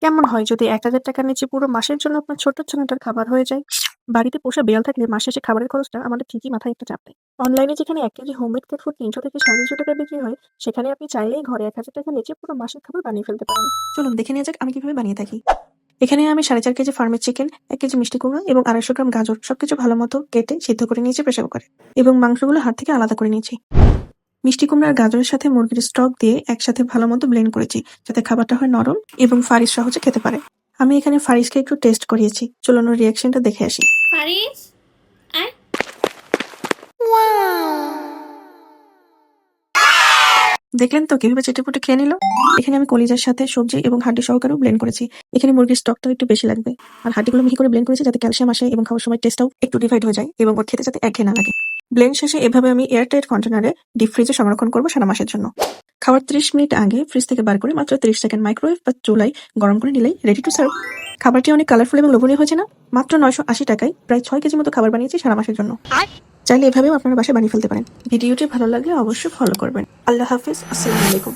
কেমন হয় যদি ১,০০০ টাকার নিচে পুরো মাসের জন্য আপনার ছোট্ট ছানাটার খাবার হয়ে যায়? বাড়িতে পোষা বিড়াল থাকলে মাস শেষে খাবারের খরচটা আমাদের ঠিকই মাথায় একটা চাপ দেয়। অনলাইনে যেখানে ১ কেজি হোমমেড ক্যাট ফুড ৳৩০০ থেকে ৳৩৫০ বিক্রি হয়, সেখানে আপনি চাইলেই ঘরে ৳১,০০০ টাকার নিচে পুরো মাসের খাবার বানিয়ে ফেলতে পারেন। চলুন দেখে নেওয়া যাক আমি কিভাবে বানিয়ে থাকি। এখানে আমি ৪.৫ কেজি ফার্মের চিকেন, ১ কেজি মিষ্টি কুমড়া এবং ২৫০ গ্রাম গাজর সবকিছু ভালোমতো কেটে সিদ্ধ করে নিয়েছি প্রেসার কুকারে এবং মাংসগুলো হাড় থেকে আলাদা করে নিয়েছি। মিষ্টি কুমড়া আর গাজরের সাথে মুরগির স্টক দিয়ে একসাথে ভালোমতো ব্লেন্ড করেছি, যাতে খাবারটা হয় নরম এবং ফারিস সহজে খেতে পারে। আমি এখানে ফারিসকে একটু টেস্ট করিয়েছি। চলুন ওর রিঅ্যাকশনটা দেখে আসি। ফারিস আয়। দেখলেন তো কিভাবে চেটেপুটে খেয়ে নিল? এখানে আমি কলিজার সাথে সবজি এবং হাড্ডি সহকারেও ব্লেন্ড করেছি। এখানে মুরগির স্টকটাও একটু বেশি লাগবে আর হাড্ডিগুলো মিহি করে ব্লেন্ড করেছি, যাতে ক্যালসিয়াম আসে এবং খাওয়ার সময় টেস্টটাও একটু ডিভাইড হয়ে যায় এবং ওর খেতে যাতে একঘেয়ে না লাগে। ব্লেন্ড শেষে এভাবে আমি এয়ারটাইট কন্টেনারে ডিপ ফ্রিজে সংরক্ষণ করবো সারা মাসের জন্য। খাওয়ার ৩০ মিনিট আগে ফ্রিজ থেকে বার করে মাত্র ৩০ সেকেন্ড মাইক্রোওয়েভ বা চুলায় গরম করে নিলেই রেডি টু সার্ভ। খাবারটি অনেক কালারফুল এবং লোভনীয় হয়েছে না? মাত্র ৯৮০ টাকায় প্রায় ৬ কেজি মতো খাবার বানিয়েছি সারা মাসের জন্য। চাইলে এভাবেও আপনারা বাসায় বানিয়ে ফেলতে পারেন। ভিডিওটি ভালো লাগলে অবশ্যই ফলো করবেন। আল্লাহ হাফিজ, আসসালামু আলাইকুম।